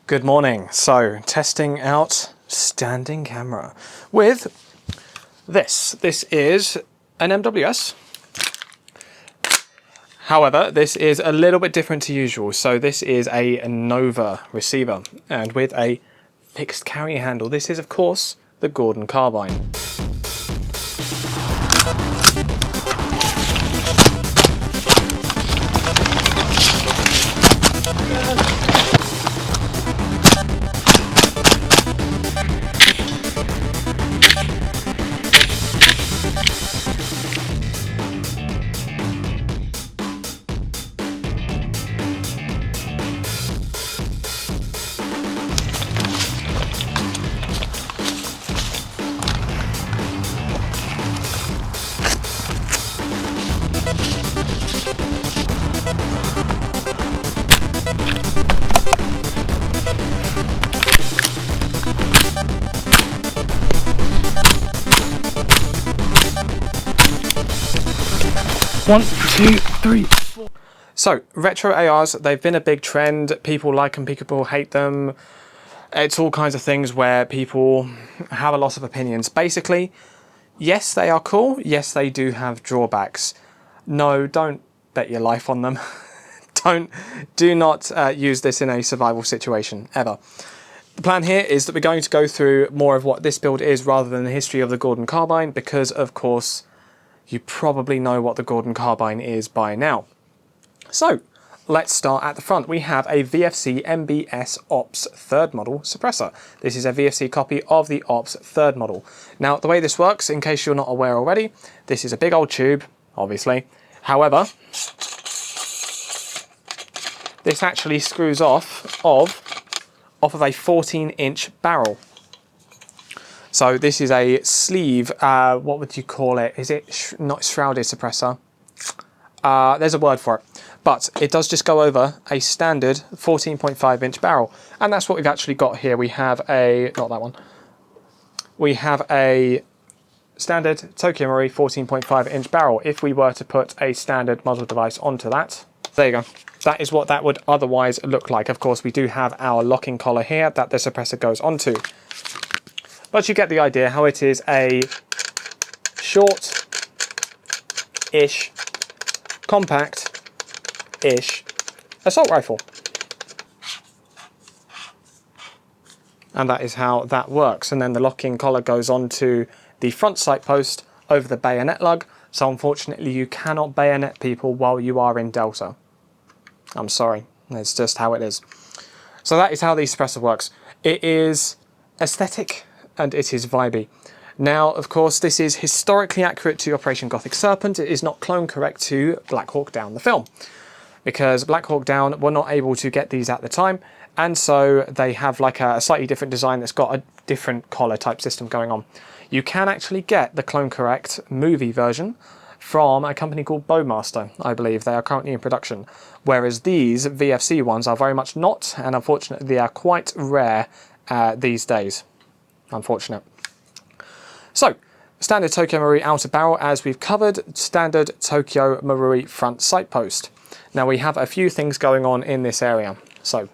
Good morning. So, testing out standing camera with this. This is an MWS. However, this is a little bit different to usual. So this is a Nova receiver and with a fixed carry handle. This is, of course, the Gordon Carbine. One, two, three, four. So, retro ARs, they've been a big trend. People like them, people hate them. It's all kinds of things where people have a lot of opinions. Basically, yes, they are cool. Yes, they do have drawbacks. No, don't bet your life on them. Do not use this in a survival situation, ever. The plan here is that we're going to go through more of what this build is rather than the history of the Gordon Carbine because, of course, you probably know what the Gordon Carbine is by now. So, let's start at the front. We have a VFC MBS Ops 3rd model suppressor. This is a VFC copy of the Ops 3rd model. Now, the way this works, in case you're not aware already, this is a big old tube, obviously. However, this actually screws off of a 14-inch barrel. So this is a sleeve, what would you call it? Is it not shrouded suppressor? There's a word for it. But it does just go over a standard 14.5-inch barrel. And that's what we've actually got here. We have a, not that one. We have a standard Tokyo Marui 14.5-inch barrel. If we were to put a standard muzzle device onto that, there you go. That is what that would otherwise look like. Of course, we do have our locking collar here that the suppressor goes onto. But you get the idea how it is a short-ish, compact-ish assault rifle. And that is how that works. And then the locking collar goes onto the front sight post over the bayonet lug. So unfortunately you cannot bayonet people while you are in Delta. I'm sorry, it's just how it is. So that is how the suppressor works. It is aesthetic and it is vibey. Now, of course, this is historically accurate to Operation Gothic Serpent. It is not clone correct to Black Hawk Down, the film, because Black Hawk Down were not able to get these at the time, and so they have like a slightly different design that's got a different collar type system going on. You can actually get the clone correct movie version from a company called Bowmaster, I believe. They are currently in production, whereas these VFC ones are very much not, and unfortunately they are quite rare these days. Unfortunate. So, standard Tokyo Marui outer barrel, as we've covered, standard Tokyo Marui front sight post. Now we have a few things going on in this area. So,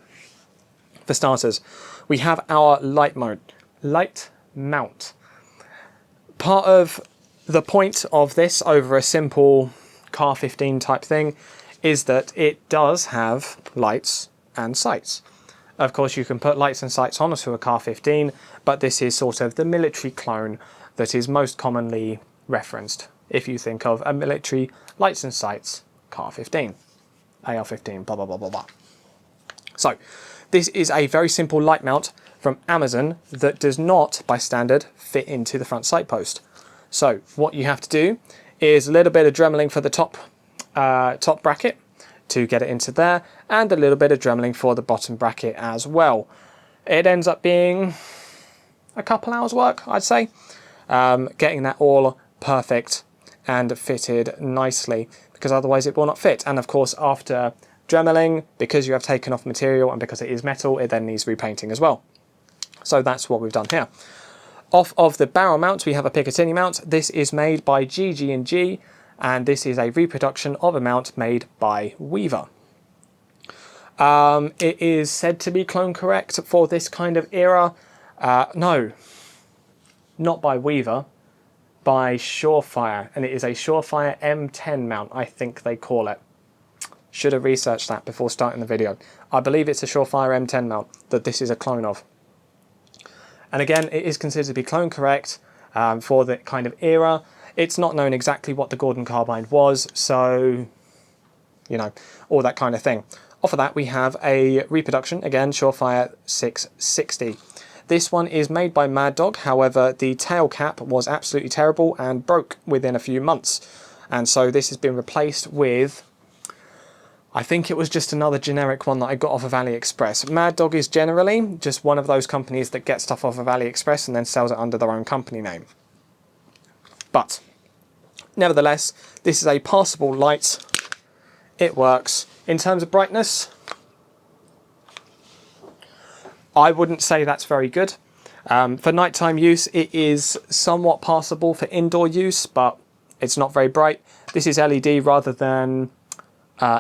for starters, we have our light mount. Part of the point of this over a simple Car 15 type thing is that it does have lights and sights. Of course, you can put lights and sights onto a Car 15, but this is sort of the military clone that is most commonly referenced if you think of a military lights and sights Car 15, AR-15, blah, blah, blah, blah, blah. So, this is a very simple light mount from Amazon that does not, by standard, fit into the front sight post. So, what you have to do is a little bit of dremeling for the top bracket to get it into there, and a little bit of dremeling for the bottom bracket as well. It ends up being a couple hours work, I'd say, getting that all perfect and fitted nicely, because otherwise it will not fit. And of course, after dremeling, because you have taken off material and because it is metal, it then needs repainting as well. So that's what we've done here. Off of the barrel mount, we have a Picatinny mount. This is made by GG&G, and this is a reproduction of a mount made by Weaver. It is said to be clone correct for this kind of era. No, not by Weaver, by Surefire, and it is a Surefire M10 mount, I think they call it. Should have researched that before starting the video. I believe it's a Surefire M10 mount that this is a clone of. And again, it is considered to be clone correct for the kind of era. It's not known exactly what the Gordon Carbine was, so, you know, all that kind of thing. Off of that, we have a reproduction, again, Surefire 660. This one is made by Mad Dog, however, the tail cap was absolutely terrible and broke within a few months. And so this has been replaced with, I think it was just another generic one that I got off of AliExpress. Mad Dog is generally just one of those companies that gets stuff off of AliExpress and then sells it under their own company name. But, nevertheless, this is a passable light. It works. In terms of brightness, I wouldn't say that's very good. For nighttime use, it is somewhat passable for indoor use, but it's not very bright. This is LED rather than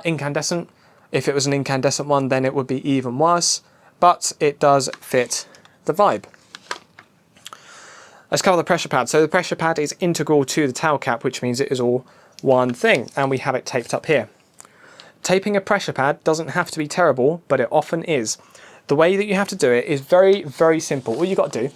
incandescent. If it was an incandescent one, then it would be even worse, but it does fit the vibe. Let's cover the pressure pad. So the pressure pad is integral to the tail cap, which means it is all one thing, and we have it taped up here. Taping a pressure pad doesn't have to be terrible, but it often is. The way that you have to do it is very, very simple. All you got to do,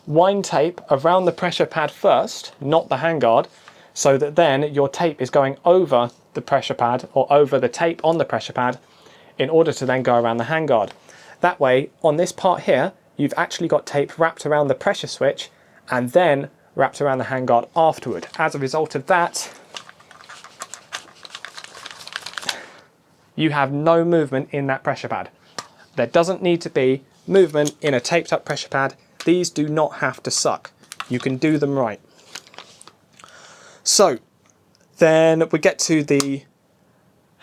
wind tape around the pressure pad first, not the handguard, so that then your tape is going over the pressure pad or over the tape on the pressure pad in order to then go around the handguard. That way, on this part here, you've actually got tape wrapped around the pressure switch and then wrapped around the handguard afterward. As a result of that, you have no movement in that pressure pad. There doesn't need to be movement in a taped up pressure pad. These do not have to suck. You can do them right. So, then we get to the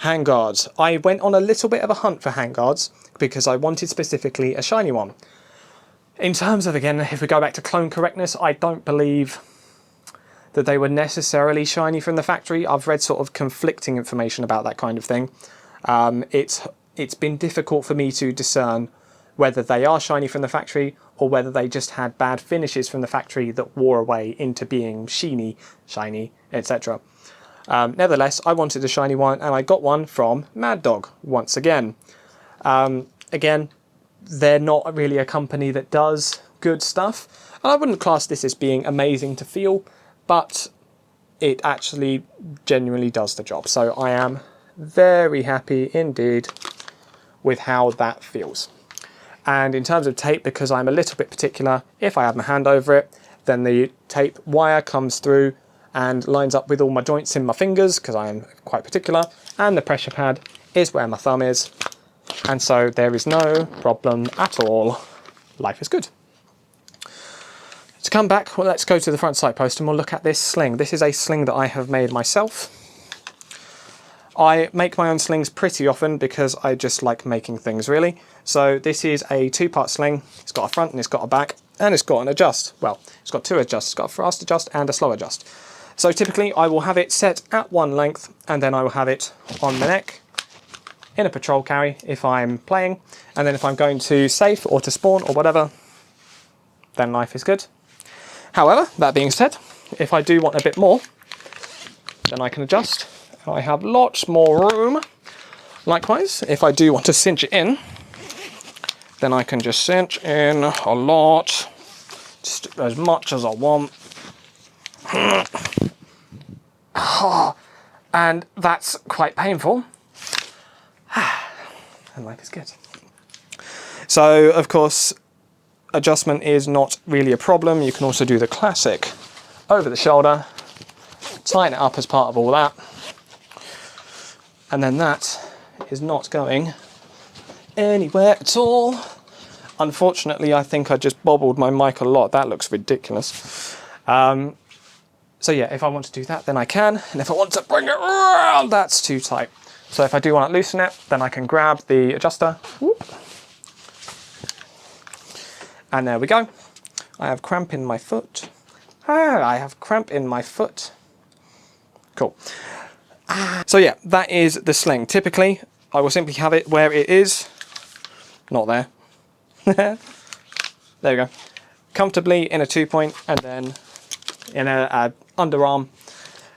handguards. I went on a little bit of a hunt for handguards because I wanted specifically a shiny one. In terms of, again, if we go back to clone correctness, I don't believe that they were necessarily shiny from the factory. I've read sort of conflicting information about that kind of thing. It's been difficult for me to discern whether they are shiny from the factory or whether they just had bad finishes from the factory that wore away into being shiny, etc. Nevertheless, I wanted a shiny one and I got one from Mad Dog once again. Again, they're not really a company that does good stuff. And I wouldn't class this as being amazing to feel, but it actually genuinely does the job. So I am very happy indeed with how that feels. And in terms of tape, because I'm a little bit particular, if I have my hand over it, then the tape wire comes through and lines up with all my joints in my fingers, because I am quite particular, and the pressure pad is where my thumb is, and so there is no problem at all. Life is good. To come back, well, let's go to the front sight post and we'll look at this sling. This is a sling that I have made myself. I make my own slings pretty often because I just like making things, really. So this is a two-part sling. It's got a front and it's got a back, and it's got an adjust. Well, it's got two adjusts. It's got a fast adjust and a slow adjust. So typically I will have it set at one length and then I will have it on the neck in a patrol carry if I'm playing. And then if I'm going to safe or to spawn or whatever, then life is good. However, that being said, if I do want a bit more, then I can adjust. I have lots more room. Likewise, if I do want to cinch it in, then I can just cinch in a lot, just as much as I want. And that's quite painful. And life is good. So, of course, adjustment is not really a problem. You can also do the classic over the shoulder, tighten it up as part of all that. And then that is not going anywhere at all. Unfortunately, I think I just bobbled my mic a lot. That looks ridiculous. So yeah, if I want to do that, then I can. And if I want to bring it around, that's too tight. So if I do want to loosen it, then I can grab the adjuster. Whoop. And there we go. I have cramp in my foot. I have cramp in my foot. Cool. So yeah, that is the sling. Typically, I will simply have it where it is. Not there. There we go. Comfortably in a 2-point, and then in a underarm.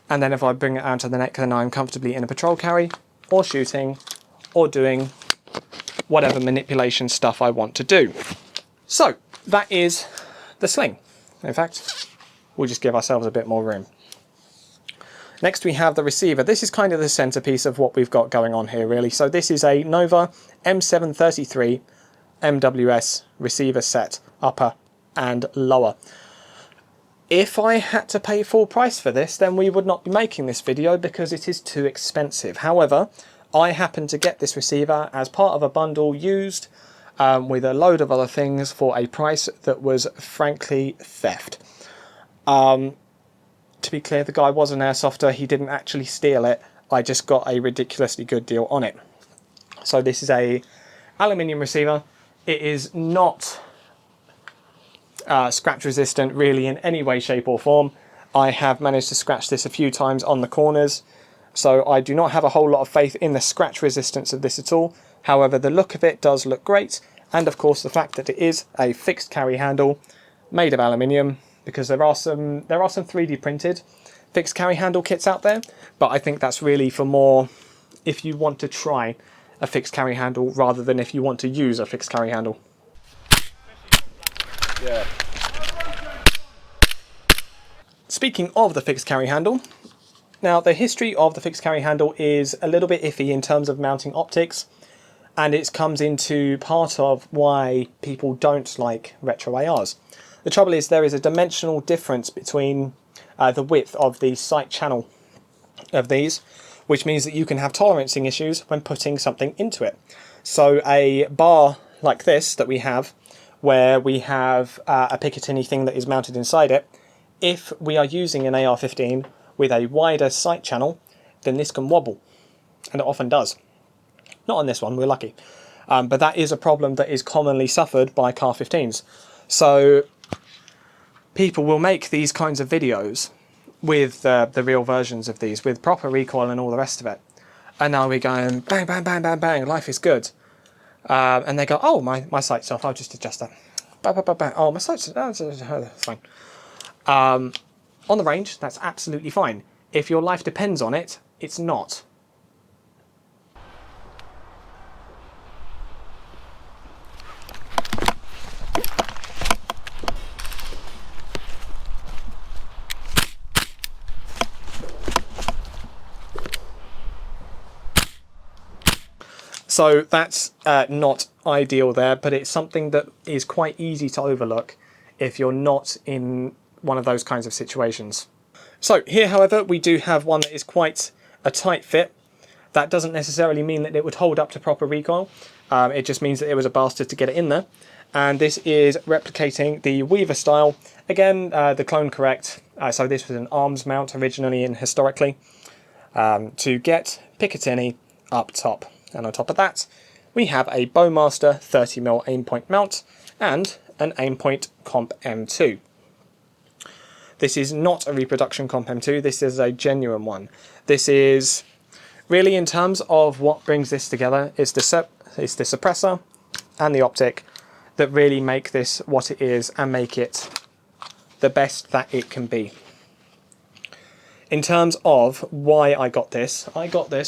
And then if I bring it out to the neck, then I'm comfortably in a patrol carry, or shooting, or doing whatever manipulation stuff I want to do. So that is the sling. In fact, we'll just give ourselves a bit more room. Next we have the receiver. This is kind of the centerpiece of what we've got going on here, really. So this is a Nova M733 MWS receiver set, upper and lower. If I had to pay full price for this, then we would not be making this video because it is too expensive. However, I happened to get this receiver as part of a bundle used with a load of other things for a price that was frankly theft. To be clear, the guy was an airsofter. He didn't actually steal it. I just got a ridiculously good deal on it. So this is a aluminium receiver. It is not scratch resistant really in any way, shape or form. I have managed to scratch this a few times on the corners, so I do not have a whole lot of faith in the scratch resistance of this at all. However, the look of it does look great, and of course the fact that it is a fixed carry handle made of aluminium, because there are some 3D printed fixed carry handle kits out there, but I think that's really for more if you want to try a fixed carry handle rather than if you want to use a fixed carry handle. Yeah. Speaking of the fixed carry handle, now the history of the fixed carry handle is a little bit iffy in terms of mounting optics, and it comes into part of why people don't like retro ARs. The trouble is there is a dimensional difference between the width of the sight channel of these, which means that you can have tolerancing issues when putting something into it. So a bar like this that we have, where we have a Picatinny thing that is mounted inside it, if we are using an AR-15 with a wider sight channel, then this can wobble, and it often does. Not on this one, we're lucky. But that is a problem that is commonly suffered by CAR-15s. So people will make these kinds of videos with the real versions of these, with proper recoil and all the rest of it. And now we're going bang, bang, bang, bang, bang, life is good. And they go, oh, my sight's off, I'll just adjust that. Bang, bang, bang, bang. Oh, my sight's that's fine. On the range, that's absolutely fine. If your life depends on it, it's not. So that's not ideal there, but it's something that is quite easy to overlook if you're not in one of those kinds of situations. So here, however, we do have one that is quite a tight fit. That doesn't necessarily mean that it would hold up to proper recoil. It just means that it was a bastard to get it in there. And this is replicating the Weaver style. Again, the clone correct. So this was an arms mount originally and historically to get Picatinny up top. And on top of that, we have a Bowmaster 30mm aim point mount and an aim point Comp M2. This is not a reproduction Comp M2, this is a genuine one. This is really, in terms of what brings this together, it's the suppressor and the optic that really make this what it is and make it the best that it can be. In terms of why I got this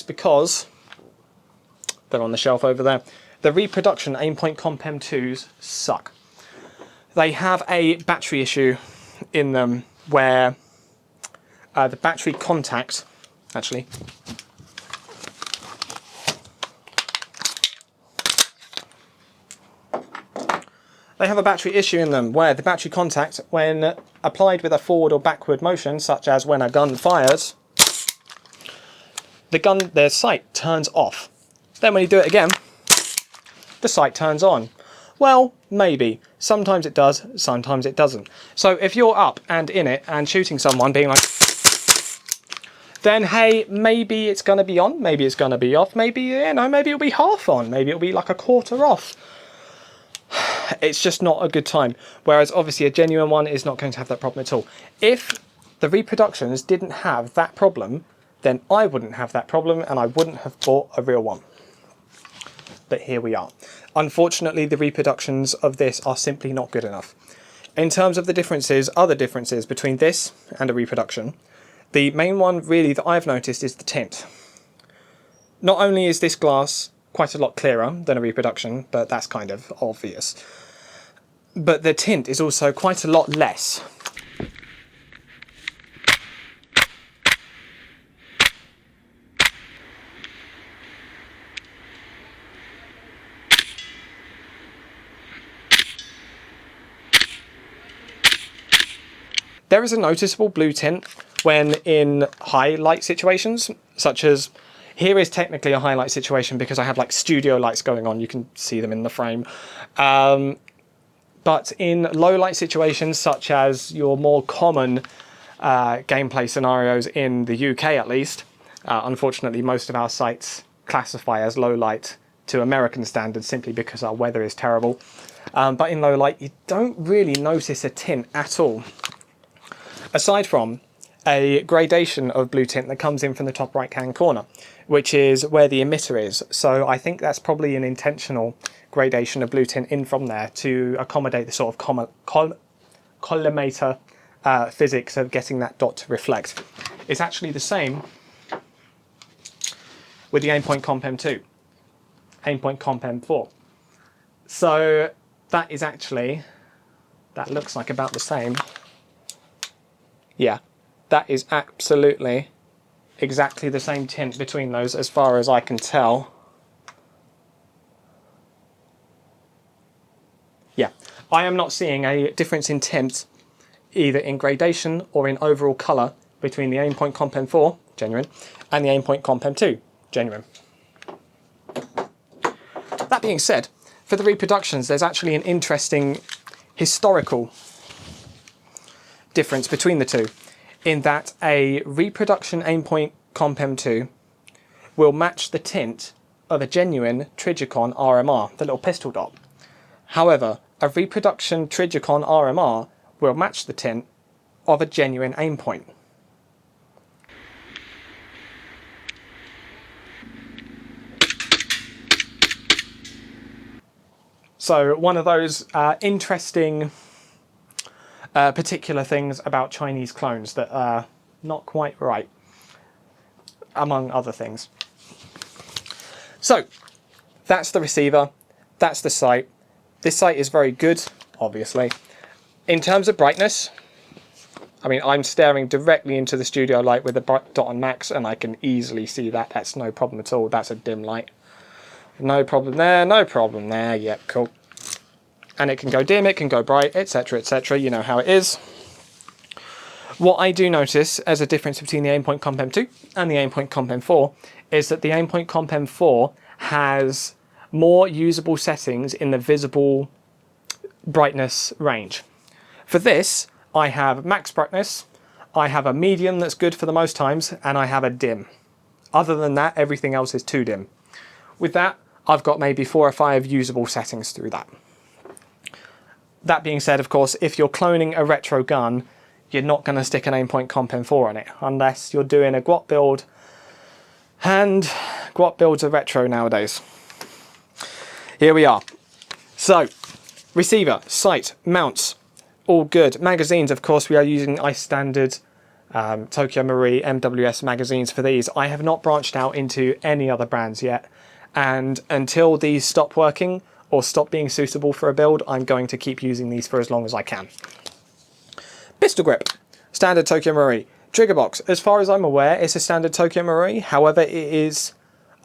because they're on the shelf over there. The reproduction Aimpoint Comp M2s suck. They have a battery issue in them where the battery contact, actually, they have a battery issue in them where the battery contact, when applied with a forward or backward motion, such as when a gun fires, their sight turns off. Then when you do it again, the sight turns on. Well, maybe. Sometimes it does, sometimes it doesn't. So if you're up and in it and shooting someone being like, then hey, maybe it's going to be on, maybe it's going to be off, maybe, you know, maybe it'll be half on, maybe it'll be like a quarter off. It's just not a good time. Whereas obviously a genuine one is not going to have that problem at all. If the reproductions didn't have that problem, then I wouldn't have that problem and I wouldn't have bought a real one. but here we are. Unfortunately, the reproductions of this are simply not good enough. In terms of the differences, other differences between this and a reproduction, the main one really that I've noticed is the tint. Not only is this glass quite a lot clearer than a reproduction, but that's kind of obvious, but the tint is also quite a lot less. There is a noticeable blue tint when in high light situations, such as here is technically a highlight situation because I have like studio lights going on. You can see them in the frame. But in low light situations, such as your more common gameplay scenarios in the UK at least, unfortunately most of our sites classify as low light to American standards simply because our weather is terrible. But in low light, you don't really notice a tint at all. Aside from a gradation of blue tint that comes in from the top right hand corner, which is where the emitter is. So I think that's probably an intentional gradation of blue tint in from there to accommodate the sort of collimator physics of getting that dot to reflect. It's actually the same with the Aimpoint Comp M2, Aimpoint Comp M4. So that is actually, that looks like about the same. Yeah, that is absolutely exactly the same tint between those as far as I can tell. Yeah, I am not seeing a difference in tint either in gradation or in overall colour between the Aimpoint Comp M4, genuine, and the Aimpoint Comp M2, genuine. That being said, for the reproductions, there's actually an interesting historical difference between the two, in that a reproduction Aimpoint Comp M2 will match the tint of a genuine Trijicon RMR, the little pistol dot. However, a reproduction Trijicon RMR will match the tint of a genuine Aimpoint. So one of those interesting particular things about Chinese clones that are not quite right, among other things. So that's the receiver, that's the sight. This sight is very good, obviously. In terms of brightness, I mean, I'm staring directly into the studio light with the dot on max and I can easily see that. That's no problem at all. That's a dim light. No problem there, no problem there. Yep, cool. And it can go dim, it can go bright, etc, etc. You know how it is. What I do notice as a difference between the Aimpoint Comp M2 and the Aimpoint Comp M4 is that the Aimpoint Comp M4 has more usable settings in the visible brightness range. For this, I have max brightness, I have a medium that's good for the most times, and I have a dim. Other than that, everything else is too dim. With that, I've got maybe 4 or 5 usable settings through that. That being said, of course, if you're cloning a retro gun, you're not going to stick an Aimpoint Comp M4 on it, unless you're doing a GWOT build, and GWOT builds are retro nowadays. Here we are. So, receiver, sight, mounts, all good. Magazines, of course, we are using ice standard Tokyo Marui MWS magazines for these. I have not branched out into any other brands yet, and until these stop working or stop being suitable for a build, I'm going to keep using these for as long as I can. Pistol grip, standard Tokyo Marui. Trigger box, as far as I'm aware, it's a standard Tokyo Marui. However, it is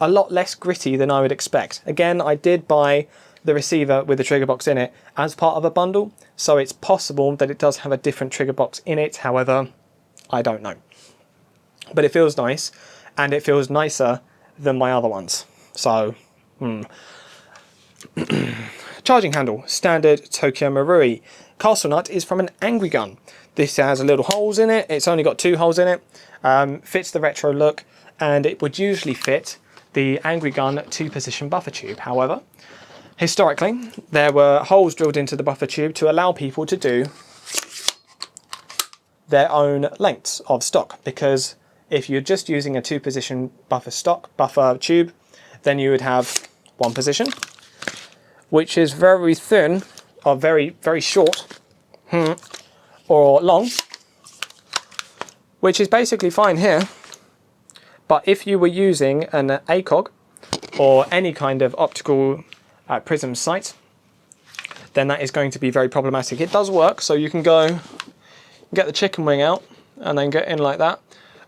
a lot less gritty than I would expect. Again, I did buy the receiver with the trigger box in it as part of a bundle, so it's possible that it does have a different trigger box in it. However, I don't know. But it feels nice, and it feels nicer than my other ones. So, Charging handle, standard Tokyo Marui. Castle nut is from an Angry Gun. This has little holes in it. It's only got 2 holes in it. Fits the retro look, and it would usually fit the Angry Gun 2-position buffer tube. However, historically, there were holes drilled into the buffer tube to allow people to do their own lengths of stock, because if you're just using a 2-position buffer tube, then you would have one position, which is very thin, or very short, or long, which is basically fine here. But if you were using an ACOG or any kind of optical prism sight, then that is going to be very problematic. It does work, so you can go get the chicken wing out and then get in like that.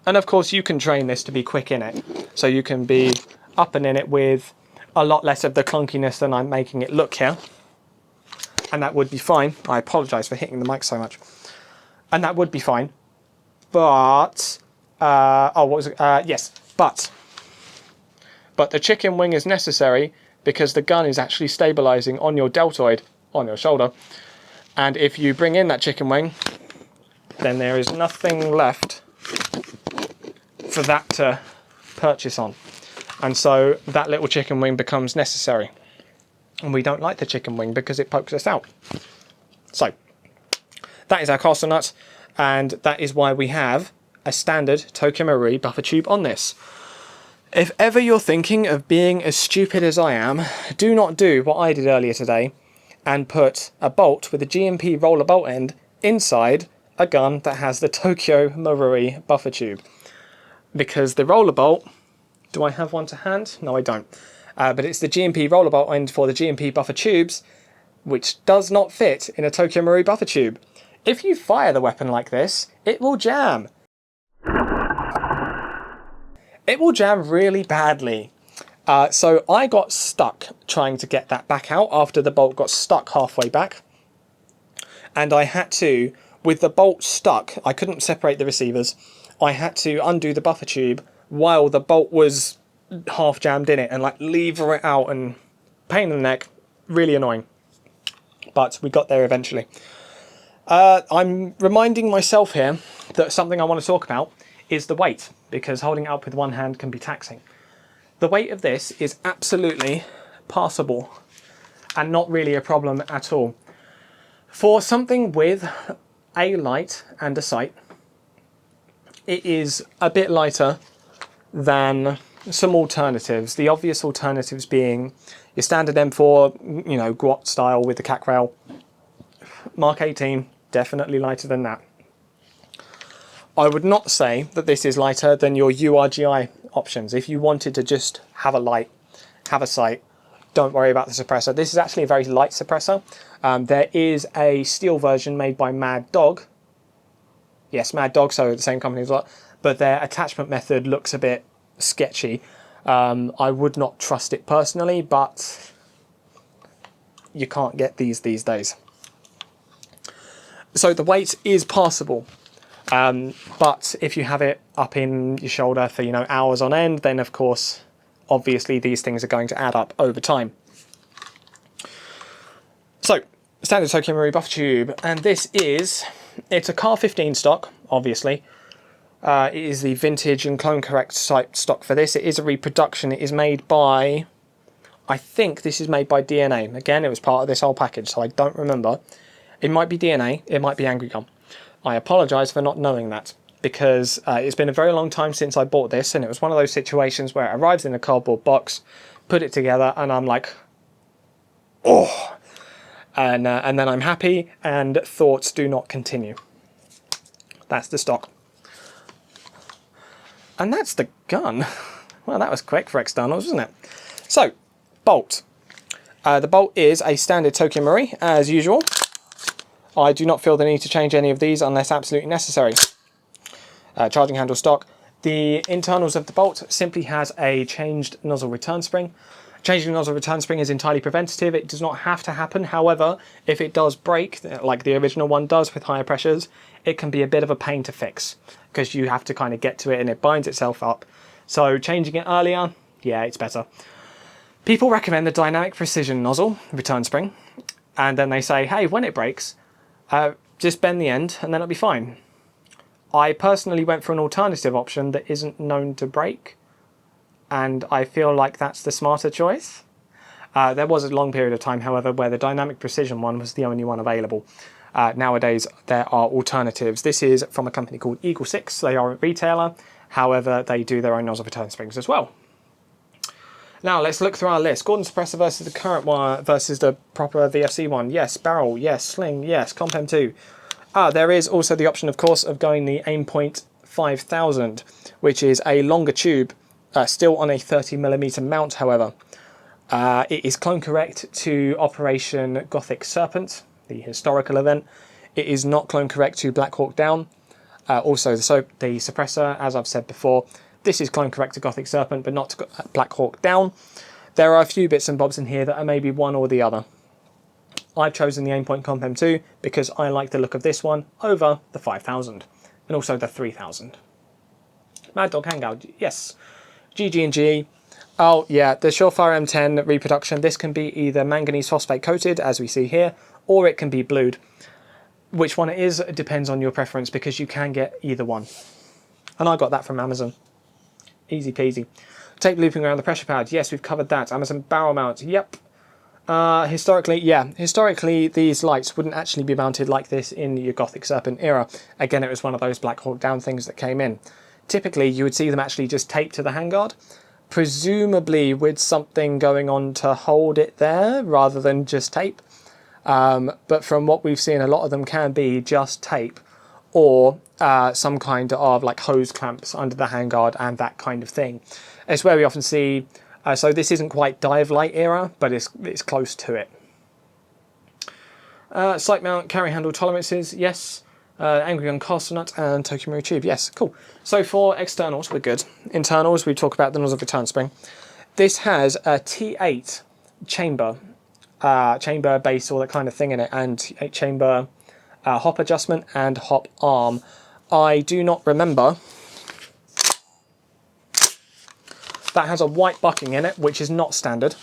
And of course you can train this to be quick in it. So you can be up and in it with a lot less of the clunkiness than I'm making it look here. And that would be fine. I apologise for hitting the mic so much. And that would be fine. But, oh, what was it? Yes, but the chicken wing is necessary because the gun is actually stabilising on your deltoid, on your shoulder. And if you bring in that chicken wing, then there is nothing left for that to purchase on. And so that little chicken wing becomes necessary. And we don't like the chicken wing because it pokes us out. So that is our castle nut, and that is why we have a standard Tokyo Marui buffer tube on this. If ever you're thinking of being as stupid as I am, do not do what I did earlier today and put a bolt with a GMP roller bolt end inside a gun that has the Tokyo Marui buffer tube. Because the roller bolt, do I have one to hand? No, I don't. But it's the GMP roller bolt end for the GMP buffer tubes, which does not fit in a Tokyo Marui buffer tube. If you fire the weapon like this, it will jam. It will jam really badly. So I got stuck trying to get that back out after the bolt got stuck halfway back. And I had to, with the bolt stuck, I couldn't separate the receivers. I had to undo the buffer tube while the bolt was half jammed in it and like lever it out, and pain in the neck, really annoying. But we got there eventually. I'm reminding myself here that something I want to talk about is the weight, because holding it up with one hand can be taxing. The weight of this is absolutely passable and not really a problem at all. For something with a light and a sight, it is a bit lighter than some alternatives. The obvious alternatives being your standard M4, you know, GWOT style with the CAC rail. Mark 18, definitely lighter than that. I would not say that this is lighter than your URGI options. If you wanted to just have a light, have a sight, don't worry about the suppressor. This is actually a very light suppressor. There is a steel version made by Mad Dog. Yes, Mad Dog, so the same company as well. But their attachment method looks a bit sketchy. I would not trust it personally, but you can't get these days. So the weight is passable. But if you have it up in your shoulder for, you know, hours on end, then of course, obviously these things are going to add up over time. So, standard Tokyo Marui buffer tube, and this is, it's a Car 15 stock, obviously. It is the vintage and clone correct type stock for this. It is a reproduction. It is made by, I think this is made by DNA. Again, it was part of this whole package, so I don't remember. It might be DNA, it might be Angry Gum. I apologise for not knowing that, because it's been a very long time since I bought this, and it was one of those situations where it arrives in a cardboard box, put it together, and I'm like, oh! And then I'm happy, and thoughts do not continue. That's the stock. And that's the gun. Well, that was quick for externals, wasn't it? So, bolt. The bolt is a standard Tokyo Marui, as usual. I do not feel the need to change any of these unless absolutely necessary. Charging handle stock. The internals of the bolt simply has a changed nozzle return spring. Changing the nozzle return spring is entirely preventative. It does not have to happen. However, if it does break, like the original one does with higher pressures, it can be a bit of a pain to fix because you have to kind of get to it and it binds itself up. So changing it earlier, yeah, it's better. People recommend the dynamic precision nozzle return spring, and then they say, hey, when it breaks, just bend the end and then it'll be fine. I personally went for an alternative option that isn't known to break, and I feel like that's the smarter choice. There was a long period of time, however, where the dynamic precision one was the only one available. Nowadays, there are alternatives. This is from a company called Eagle 6. They are a retailer. However, they do their own nozzle return springs as well. Now let's look through our list. Gordon suppressor versus the current one versus the proper VFC one. Yes. Barrel. Yes. Sling. Yes. Comp M2. There is also the option, of course, of going the Aimpoint 5000, which is a longer tube, still on a 30mm mount, however. It is clone correct to Operation Gothic Serpent, the historical event. It is not clone correct to Black Hawk Down. Also, the suppressor, as I've said before, this is clone correct to Gothic Serpent, but not to Black Hawk Down. There are a few bits and bobs in here that are maybe one or the other. I've chosen the Aimpoint Comp M2 because I like the look of this one over the 5000 and also the 3000. Mad Dog Hangout, yes. GG&G. Oh yeah, the Surefire M10 reproduction. This can be either manganese phosphate coated, as we see here, or it can be blued. Which one it is depends on your preference because you can get either one. And I got that from Amazon. Easy peasy. Tape looping around the pressure pad. Yes, we've covered that. Amazon barrel mount. Yep. Historically, these lights wouldn't actually be mounted like this in your Gothic Serpent era. Again, it was one of those Black Hawk Down things that came in. Typically, you would see them actually just taped to the handguard, presumably with something going on to hold it there rather than just tape. But from what we've seen, a lot of them can be just tape or some kind of like hose clamps under the handguard and that kind of thing. It's where we often see. So this isn't quite dive light era, but it's close to it. Sight mount, carry handle tolerances, yes. Angry Gun Castle Nut and Tokyo Mirror Tube, yes, cool. So for externals, we're good. Internals, we talk about the nozzle return spring. This has a T8 chamber, chamber base, all that kind of thing in it, and a chamber hop adjustment and hop arm. I do not remember. That has a white bucking in it, which is not standard.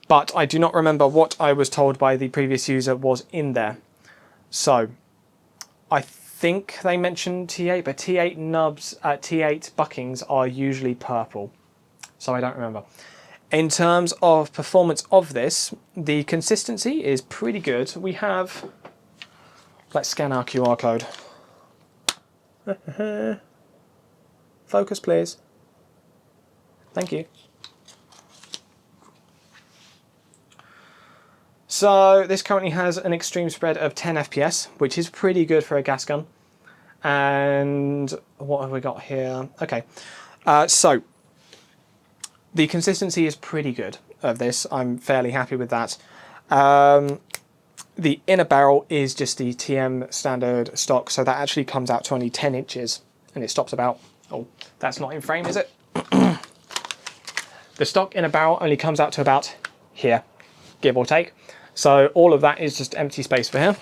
But I do not remember what I was told by the previous user was in there. So, I think they mentioned T8, but T8 nubs, T8 buckings are usually purple. So I don't remember. In terms of performance of this, the consistency is pretty good. We have... Let's scan our QR code. Focus, please. Thank you. So this currently has an extreme spread of 10 FPS, which is pretty good for a gas gun. And what have we got here? Okay, so the consistency is pretty good of this. I'm fairly happy with that. The inner barrel is just the TM standard stock, so that actually comes out to only 10 inches, and it stops about, oh, that's not in frame, is it? The stock inner barrel only comes out to about here, give or take. So all of that is just empty space for here.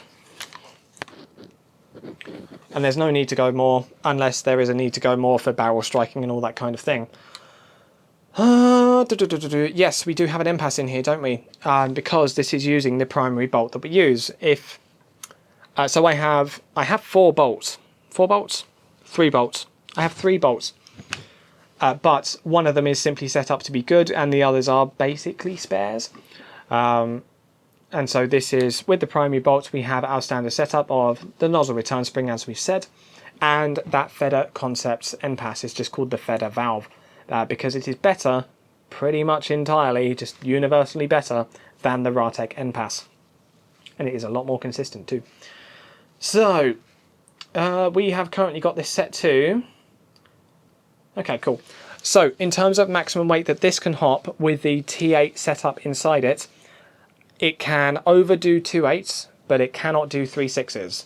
And there's no need to go more, unless there is a need to go more for barrel striking and all that kind of thing. Yes, we do have an impasse in here, don't we? Because this is using the primary bolt that we use. So I have 4 bolts. 4 bolts? 3 bolts. I have 3 bolts. But one of them is simply set up to be good, and the others are basically spares. And so this is, with the primary bolts, we have our standard setup of the nozzle return spring, as we've said, and that Feder Concepts impasse is just called the Feder valve, because it is better, pretty much entirely, just universally better, than the Ratec impasse. And it is a lot more consistent too. So, we have currently got this set to... Okay, cool. So, in terms of maximum weight that this can hop with the T8 setup inside it, it can overdo 2.8s, but it cannot do 3.6s.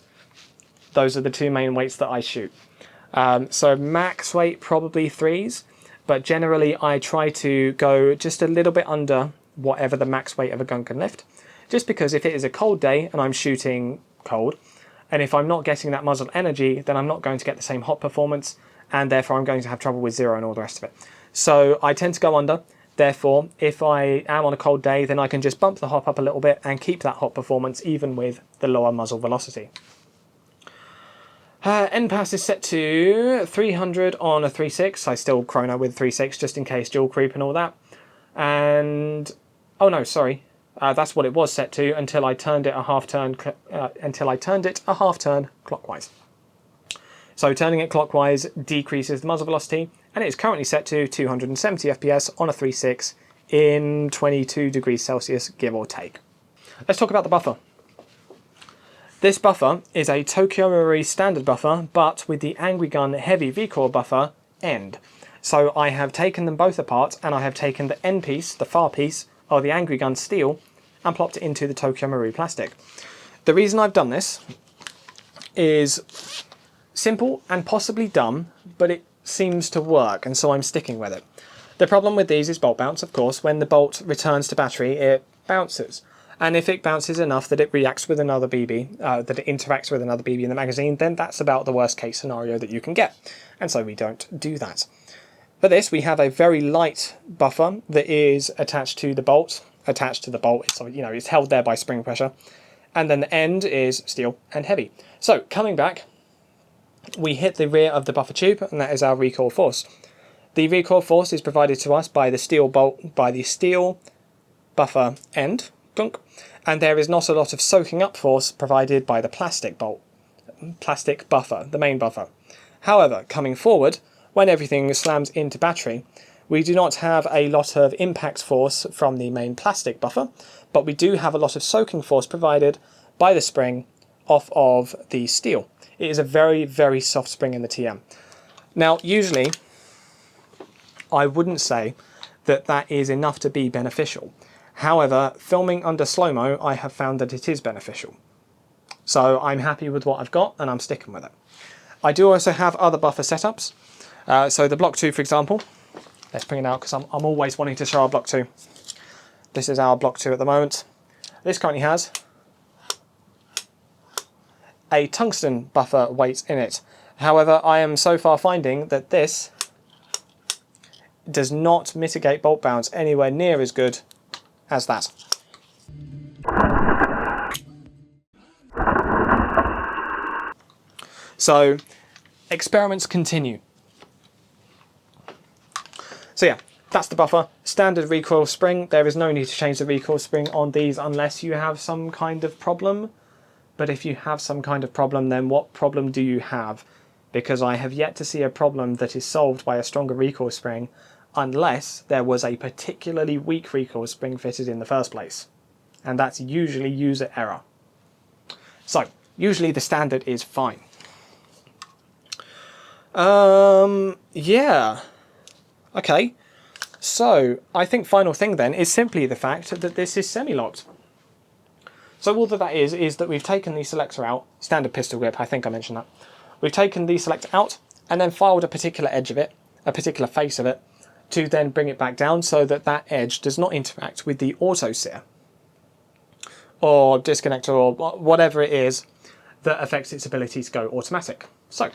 Those are the 2 main weights that I shoot. So max weight probably 3s, but generally I try to go just a little bit under whatever the max weight of a gun can lift. Just because if it is a cold day and I'm shooting cold, and if I'm not getting that muzzle energy, then I'm not going to get the same hot performance, and therefore I'm going to have trouble with zero and all the rest of it. So I tend to go under. Therefore, if I am on a cold day, then I can just bump the hop up a little bit and keep that hot performance even with the lower muzzle velocity. NPAS is set to 300 on a 3.6. I still chrono with 3.6 just in case dual creep and all that. And, oh no, sorry. That's what it was set to until I turned it a half turn clockwise. So turning it clockwise decreases the muzzle velocity, and it is currently set to 270 FPS on a 3.6 in 22 degrees Celsius, give or take. Let's talk about the buffer. This buffer is a Tokyo Marui standard buffer, but with the Angry Gun heavy recoil buffer end. So I have taken them both apart, and I have taken the end piece, the far piece, of the Angry Gun steel, and plopped it into the Tokyo Marui plastic. The reason I've done this is simple and possibly dumb, but it seems to work, and so I'm sticking with it. The problem with these is bolt bounce, of course. When the bolt returns to battery, it bounces. And if it bounces enough that it reacts with another BB, that it interacts with another BB in the magazine, then that's about the worst case scenario that you can get. And so we don't do that. For this, we have a very light buffer that is attached to the bolt. It's held there by spring pressure. And then the end is steel and heavy. So coming back, we hit the rear of the buffer tube, and that is our recoil force. The recoil force is provided to us by the steel buffer end. And there is not a lot of soaking up force provided by the plastic buffer, the main buffer. However, coming forward, when everything slams into battery, we do not have a lot of impact force from the main plastic buffer, but we do have a lot of soaking force provided by the spring off of the steel. It is a very, very soft spring in the TM. Now, usually, I wouldn't say that that is enough to be beneficial. However, filming under slow-mo, I have found that it is beneficial. So I'm happy with what I've got, and I'm sticking with it. I do also have other buffer setups. So the Block 2, for example, let's bring it out because I'm always wanting to show our Block 2. This is our Block 2 at the moment. This currently has a tungsten buffer weight in it. However, I am so far finding that this does not mitigate bolt bounce anywhere near as good as that. So, experiments continue. So yeah, that's the buffer. Standard recoil spring. There is no need to change the recoil spring on these unless you have some kind of problem. But if you have some kind of problem, then what problem do you have? Because I have yet to see a problem that is solved by a stronger recoil spring unless there was a particularly weak recoil spring fitted in the first place. And that's usually user error. So, usually the standard is fine. Yeah. Okay. So, I think final thing then is simply the fact that this is semi-locked. So all that is that we've taken the selector out, standard pistol grip, I think I mentioned that. We've taken the selector out and then filed a particular edge of it, a particular face of it, to then bring it back down so that that edge does not interact with the auto sear or disconnector or whatever it is that affects its ability to go automatic. So,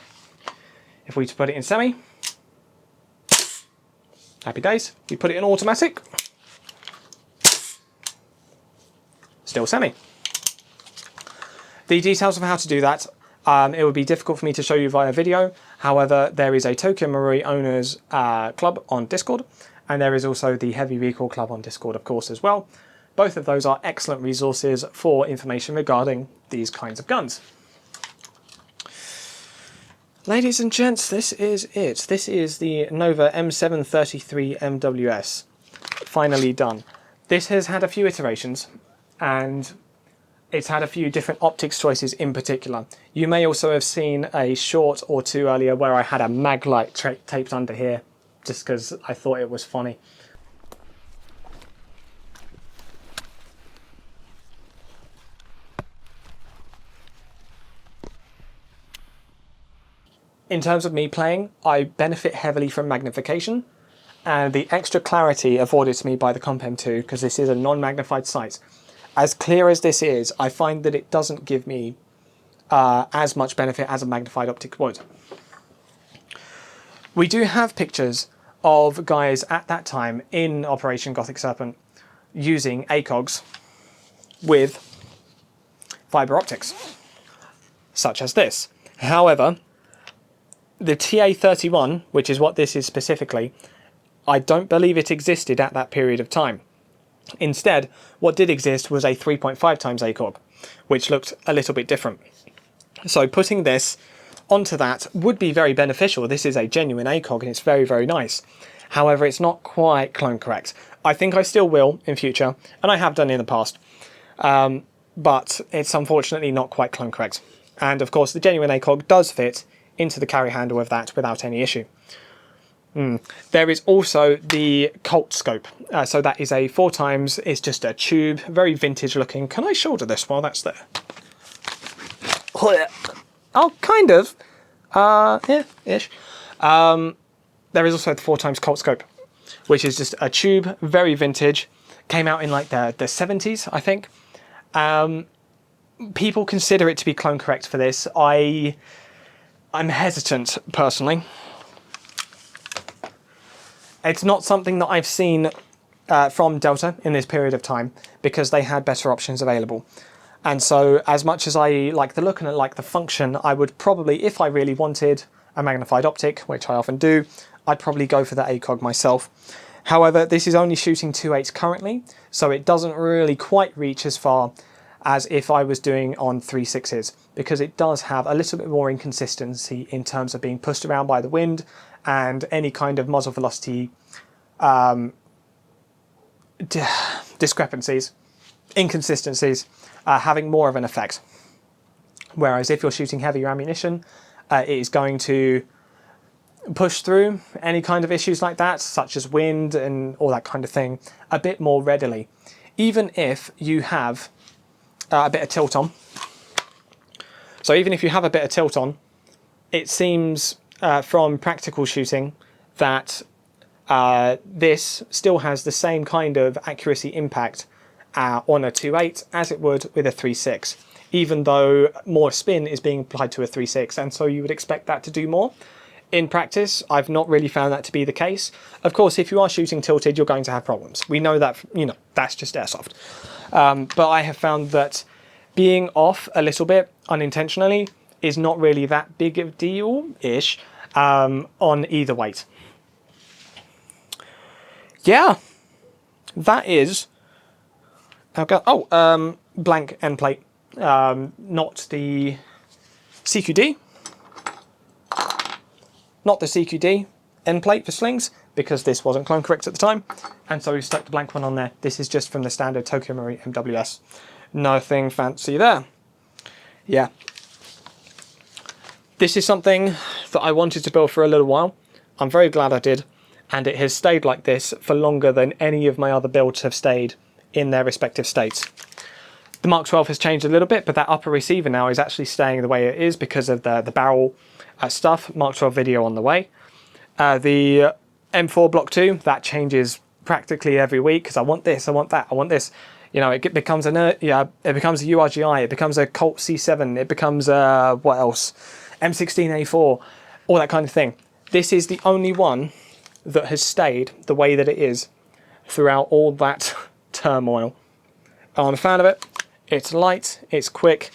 if we put it in semi, happy days. We put it in automatic, still semi. The details of how to do that, it would be difficult for me to show you via video. However, there is a Tokyo Marui Owners Club on Discord, and there is also the Heavy Recoil Club on Discord, of course, as well. Both of those are excellent resources for information regarding these kinds of guns. Ladies and gents, this is it. This is the Nova M733 MWS, finally done. This has had a few iterations, and it's had a few different optics choices in particular. You may also have seen a short or two earlier where I had a mag light taped under here, just because I thought it was funny. In terms of me playing, I benefit heavily from magnification, and the extra clarity afforded to me by the Comp M2, because this is a non-magnified sight. As clear as this is, I find that it doesn't give me as much benefit as a magnified optic would. We do have pictures of guys at that time in Operation Gothic Serpent using ACOGs with fibre optics, such as this. However, the TA31, which is what this is specifically, I don't believe it existed at that period of time. Instead, what did exist was a 3.5 times ACOG, which looked a little bit different. So putting this onto that would be very beneficial. This is a genuine ACOG and it's very, very nice. However, it's not quite clone correct. I think I still will in future, and I have done in the past, but it's unfortunately not quite clone correct. And of course, the genuine ACOG does fit into the carry handle of that without any issue. There is also the Colt scope. So that is a 4x, it's just a tube, very vintage looking. Can I shoulder this while that's there? Oh, kind of. Yeah, ish. There is also the 4x Colt scope, which is just a tube, very vintage. Came out in like the 70s, I think. People consider it to be clone correct for this. I'm hesitant, personally. It's not something that I've seen from Delta in this period of time because they had better options available. And so as much as I like the look and I like the function, I would probably, if I really wanted a magnified optic, which I often do, I'd probably go for the ACOG myself. However, this is only shooting 2.8 currently, so it doesn't really quite reach as far as if I was doing on 3.6s, because it does have a little bit more inconsistency in terms of being pushed around by the wind and any kind of muzzle velocity discrepancies, inconsistencies, having more of an effect. Whereas if you're shooting heavier ammunition, it is going to push through any kind of issues like that, such as wind and all that kind of thing, a bit more readily. Even if you have a bit of tilt on. So even if you have a bit of tilt on, it seems from practical shooting that this still has the same kind of accuracy impact on a 2.8 as it would with a 3.6, even though more spin is being applied to a 3.6, and so you would expect that to do more. In practice, I've not really found that to be the case. Of course, if you are shooting tilted, you're going to have problems. We know that, you know, that's just airsoft. But I have found that being off a little bit unintentionally is not really that big of a deal-ish on either weight. Yeah, that is... blank end plate, not the CQD. Not the CQD end plate for slings, because this wasn't clone correct at the time, and so we stuck the blank one on there. This is just from the standard Tokyo Marine MWS. Nothing fancy there. Yeah. This is something that I wanted to build for a little while. I'm very glad I did, and it has stayed like this for longer than any of my other builds have stayed in their respective states. The Mark 12 has changed a little bit, but that upper receiver now is actually staying the way it is because of the barrel stuff. Mark 12 video on the way. The M4 Block 2, that changes practically every week because I want this, I want that, I want this. You know, it becomes it becomes a URGI, it becomes a Colt C7, it becomes what else? M16A4, all that kind of thing. This is the only one that has stayed the way that it is throughout all that turmoil. I'm a fan of it. It's light, it's quick,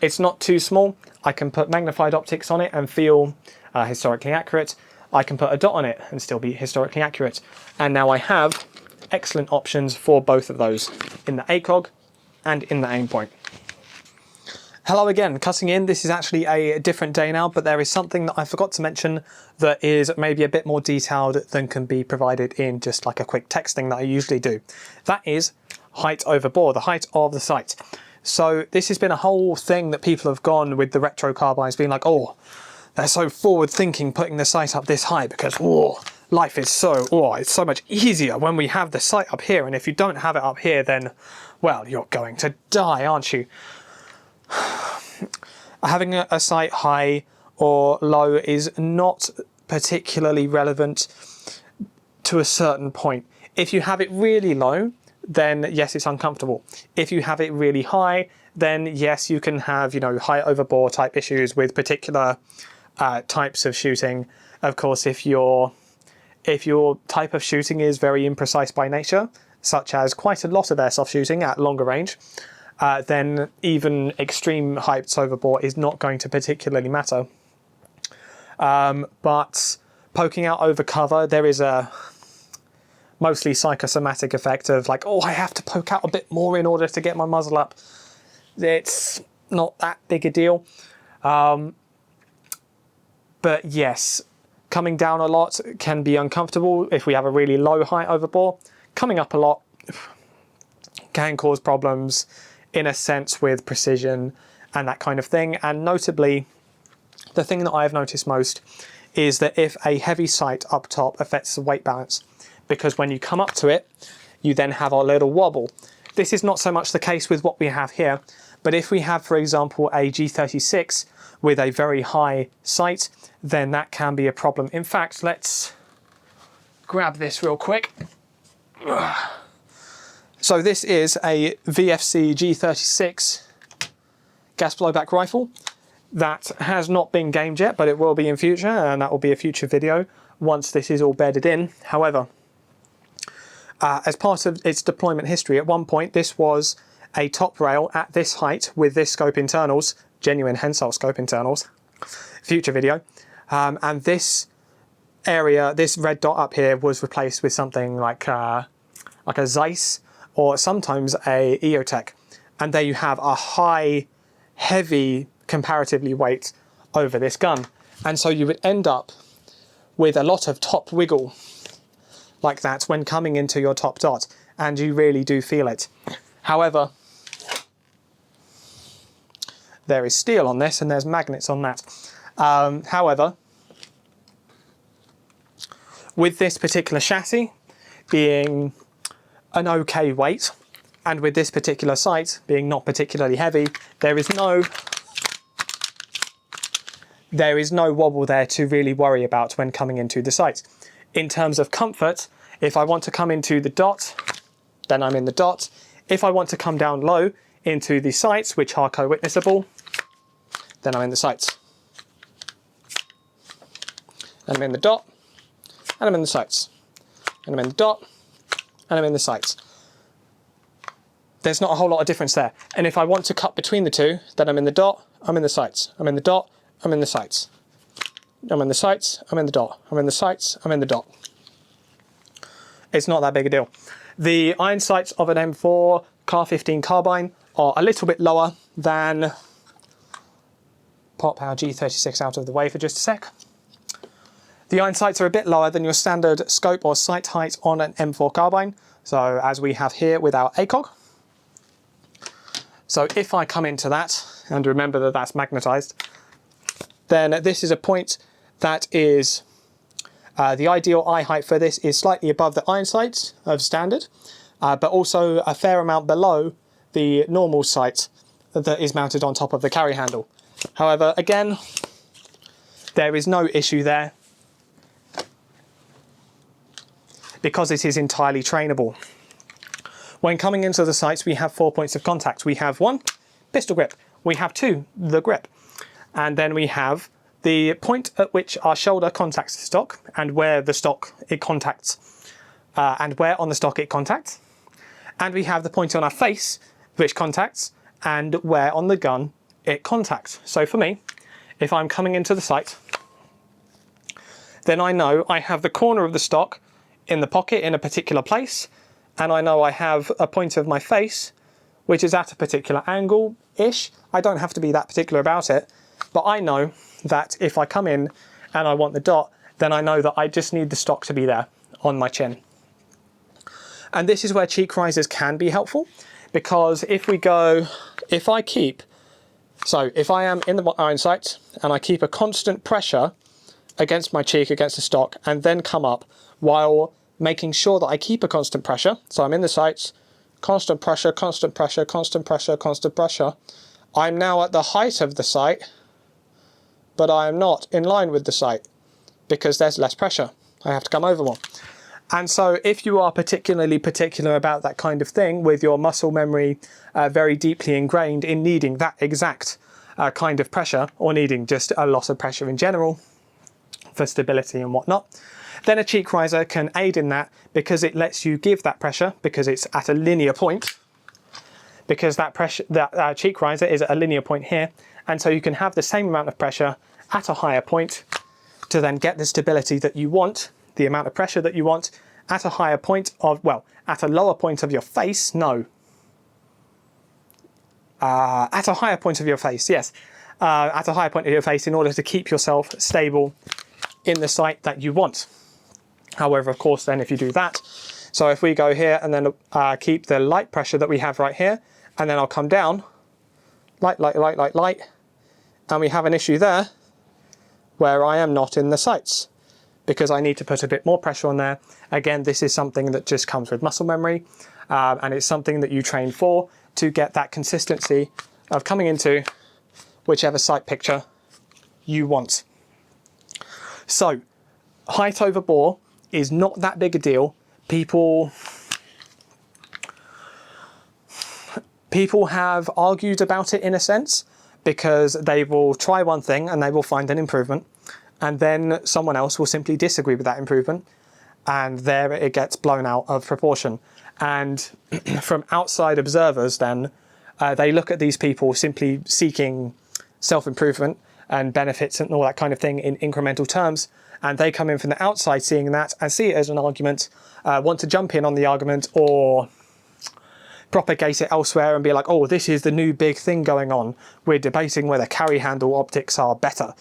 it's not too small. I can put magnified optics on it and feel historically accurate. I can put a dot on it and still be historically accurate. And now I have excellent options for both of those in the ACOG and in the aim point. Hello again, cutting in. This is actually a different day now, but there is something that I forgot to mention that is maybe a bit more detailed than can be provided in just like a quick texting that I usually do. That is height over bore, the height of the sight. So this has been a whole thing that people have gone with the retro carbines being like, oh, they're so forward thinking putting the sight up this high because life is so, it's so much easier when we have the sight up here, and if you don't have it up here then, well, you're going to die, aren't you? Having a sight high or low is not particularly relevant to a certain point. If you have it really low, then yes, it's uncomfortable. If you have it really high, then yes, you can have, you know, height over bore type issues with particular types of shooting. Of course, if your type of shooting is very imprecise by nature, such as quite a lot of airsoft shooting at longer range, then even extreme heights over bore is not going to particularly matter. But poking out over cover, there is a mostly psychosomatic effect of like, oh, I have to poke out a bit more in order to get my muzzle up. It's not that big a deal. But yes, coming down a lot can be uncomfortable if we have a really low height over bore. Coming up a lot can cause problems in a sense with precision and that kind of thing. And notably, the thing that I've noticed most is that if a heavy sight up top affects the weight balance, because when you come up to it, you then have a little wobble. This is not so much the case with what we have here, but if we have, for example, a G36 with a very high sight, then that can be a problem. In fact, let's grab this real quick. So this is a VFC G36 gas blowback rifle that has not been gamed yet, but it will be in future, and that will be a future video once this is all bedded in. However, as part of its deployment history, at one point this was a top rail at this height with this scope internals, genuine Hensel scope internals, future video, and this area, this red dot up here, was replaced with something like a Zeiss or sometimes a EOTech, and there you have a high, heavy, comparatively weight over this gun, and so you would end up with a lot of top wiggle like that when coming into your top dot, and you really do feel it. However, there is steel on this and there's magnets on that. However, with this particular chassis being an okay weight, and with this particular sight being not particularly heavy, there is no wobble there to really worry about when coming into the sight. In terms of comfort, if I want to come into the dot, then I'm in the dot. If I want to come down low into the sights, which are co-witnessable, then I'm in the sights. And I'm in the dot, and I'm in the sights. And I'm in the dot, and I'm in the sights. There's not a whole lot of difference there. And if I want to cut between the two, then I'm in the dot, I'm in the sights. I'm in the dot, I'm in the sights. I'm in the sights, I'm in the dot. I'm in the sights, I'm in the dot. It's not that big a deal. The iron sights of an M4 Car 15 Carbine are a little bit lower than... Pop our G36 out of the way for just a sec. The iron sights are a bit lower than your standard scope or sight height on an M4 Carbine, so as we have here with our ACOG. So if I come into that, and remember that that's magnetized, then this is a point that is, the ideal eye height for this is slightly above the iron sights of standard, but also a fair amount below the normal sight that is mounted on top of the carry handle. However, again, there is no issue there because it is entirely trainable. When coming into the sights, we have 4 points of contact. We have 1, pistol grip. We have 2, the grip. And then we have the point at which our shoulder contacts the stock and where the stock it contacts, and where on the stock it contacts. And we have the point on our face which contacts and where on the gun it contacts. So for me, if I'm coming into the sight, then I know I have the corner of the stock in the pocket in a particular place, and I know I have a point of my face which is at a particular angle-ish. I don't have to be that particular about it, but I know that if I come in and I want the dot, then I know that I just need the stock to be there on my chin. And this is where cheek risers can be helpful, because if I am in the iron sights and I keep a constant pressure against my cheek, against the stock, and then come up while making sure that I keep a constant pressure, so I'm in the sights, constant pressure, constant pressure, constant pressure, constant pressure, I'm now at the height of the sight, but I am not in line with the sight because there's less pressure. I have to come over more. And so if you are particularly particular about that kind of thing, with your muscle memory very deeply ingrained in needing that exact kind of pressure, or needing just a lot of pressure in general for stability and whatnot, then a cheek riser can aid in that, because it lets you give that pressure because it's at a linear point, because that cheek riser is at a linear point here, and so you can have the same amount of pressure at a higher point to then get the stability that you want, the amount of pressure that you want at a higher point of, well, at a lower point of your face, no. At a higher point of your face, yes. at a higher point of your face in order to keep yourself stable in the sight that you want. However, of course, then if you do that, so if we go here and then keep the light pressure that we have right here, and then I'll come down, light, and we have an issue there where I am not in the sights because I need to put a bit more pressure on there. Again, this is something that just comes with muscle memory, and it's something that you train for to get that consistency of coming into whichever sight picture you want. So, height over bore is not that big a deal. People have argued about it in a sense, because they will try one thing and they will find an improvement, and then someone else will simply disagree with that improvement, and there it gets blown out of proportion. And from outside observers then, they look at these people simply seeking self-improvement and benefits and all that kind of thing in incremental terms, and they come in from the outside seeing that and see it as an argument, want to jump in on the argument or propagate it elsewhere and be like, oh, this is the new big thing going on. We're debating whether carry handle optics are better.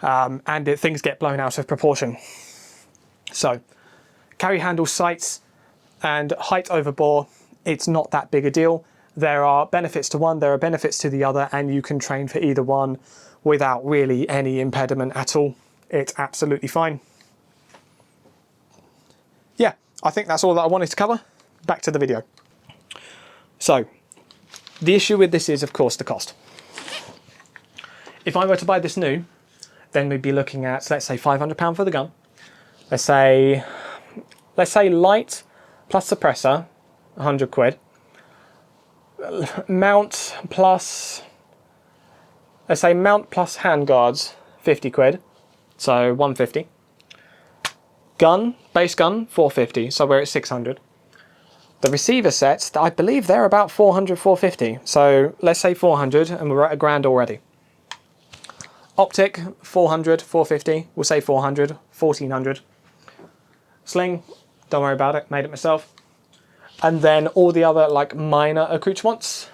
And things get blown out of proportion. So, carry handle sights and height over bore, it's not that big a deal. There are benefits to one, there are benefits to the other, and you can train for either one without really any impediment at all. It's absolutely fine. Yeah, I think that's all that I wanted to cover. Back to the video. So, the issue with this is, of course, the cost. If I were to buy this new, then we'd be looking at, let's say, £500 for the gun. Let's say light plus suppressor, 100 quid. Mount plus, let's say mount plus handguards, 50 quid. So 150. Gun, base gun, 450. So we're at 600. The receiver sets, I believe they're about 400, 450. So let's say 400 and we're at £1,000 already. Optic, 400, 450. We'll say 400, 1400. Sling, don't worry about it, made it myself. And then all the other like minor accoutrements.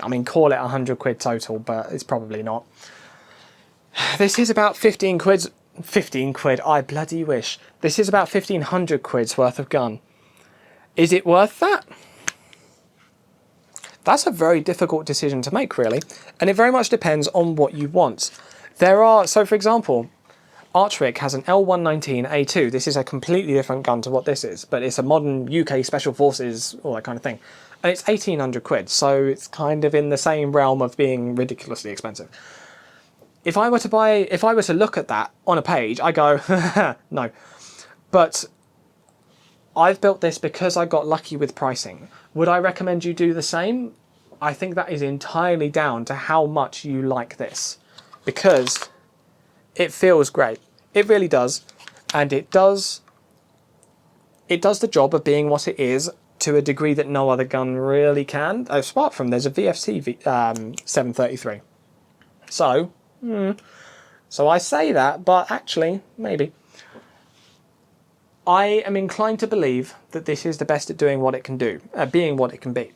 I mean, call it 100 quid total, but it's probably not. This is about 15 quid. 15 quid, I bloody wish. This is about 1,500 quid's worth of gun. Is it worth that? That's a very difficult decision to make, really. And it very much depends on what you want. So for example, Archwick has an L119A2. This is a completely different gun to what this is, but it's a modern UK Special Forces, all that kind of thing. And it's 1,800 quid, so it's kind of in the same realm of being ridiculously expensive. If I were to look at that on a page, I go, no. But I've built this because I got lucky with pricing. Would I recommend you do the same? I think that is entirely down to how much you like this, because it feels great. It really does. And it does the job of being what it is to a degree that no other gun really can. Apart from there's a VFC 733. So I say that, but actually, maybe. I am inclined to believe that this is the best at doing what it can do, being what it can be.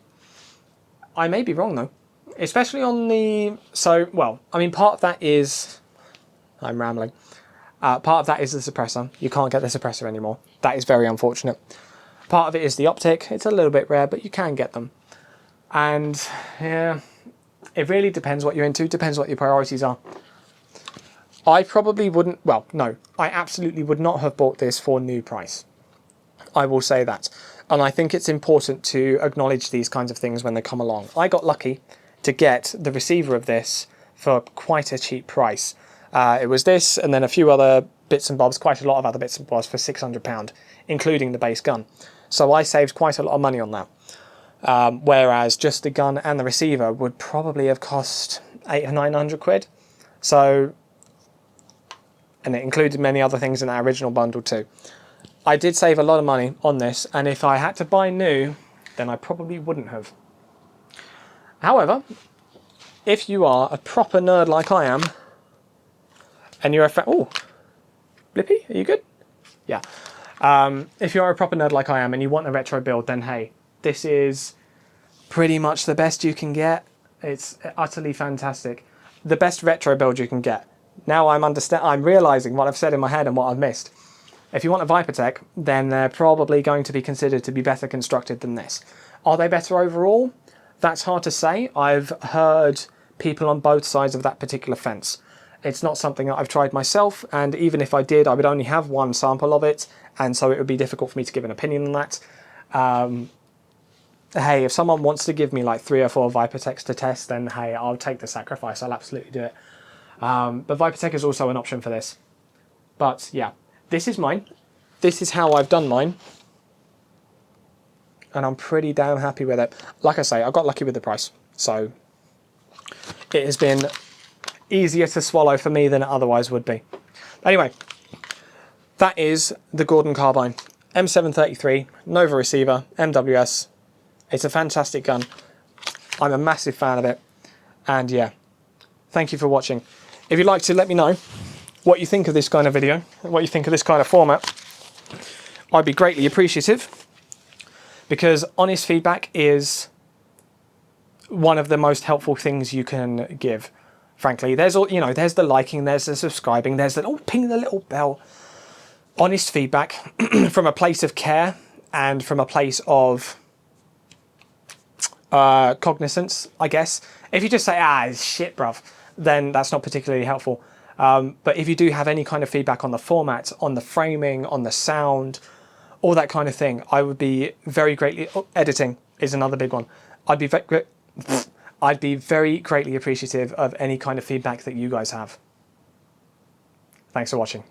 I may be wrong though, especially on the, part of that is, I'm rambling, part of that is the suppressor. You can't get the suppressor anymore. That is very unfortunate. Part of it is the optic. It's a little bit rare, but you can get them. And yeah, it really depends what you're into, depends what your priorities are. I probably wouldn't, I absolutely would not have bought this for new price. I will say that. And I think it's important to acknowledge these kinds of things when they come along. I got lucky to get the receiver of this for quite a cheap price. It was this and then a few other bits and bobs, quite a lot of other bits and bobs for £600, including the base gun. So I saved quite a lot of money on that. Whereas just the gun and the receiver would probably have cost 800 or 900 quid. So, and it included many other things in that original bundle too. I did save a lot of money on this, and if I had to buy new, then I probably wouldn't have. However, if you are a proper nerd like I am, and you're a Blippy, are you good? Yeah. If you're a proper nerd like I am and you want a retro build, then hey, this is pretty much the best you can get. It's utterly fantastic. The best retro build you can get. Now I'm realising what I've said in my head and what I've missed. If you want a Vipertech, then they're probably going to be considered to be better constructed than this. Are they better overall? That's hard to say. I've heard people on both sides of that particular fence. It's not something that I've tried myself, and even if I did, I would only have one sample of it, and so it would be difficult for me to give an opinion on that. Hey, if someone wants to give me like 3 or 4 Vipertechs to test, then hey, I'll take the sacrifice. I'll absolutely do it. But Vipertech is also an option for this. But yeah, this is mine. This is how I've done mine. And I'm pretty damn happy with it. Like I say, I got lucky with the price. So it has been easier to swallow for me than it otherwise would be. Anyway, that is the Gordon Carbine. M733, Nova receiver, MWS. It's a fantastic gun. I'm a massive fan of it. And yeah, thank you for watching. If you'd like to let me know what you think of this kind of video, what you think of this kind of format, I'd be greatly appreciative, because honest feedback is one of the most helpful things you can give. Frankly, there's all, you know, there's the liking, there's the subscribing, there's the ping the little bell. Honest feedback from a place of care and from a place of cognizance, I guess. If you just say, it's shit, bruv, then that's not particularly helpful. But if you do have any kind of feedback on the format, on the framing, on the sound, all that kind of thing, I would be very greatly... editing is another big one. I'd be very greatly appreciative of any kind of feedback that you guys have. Thanks for watching.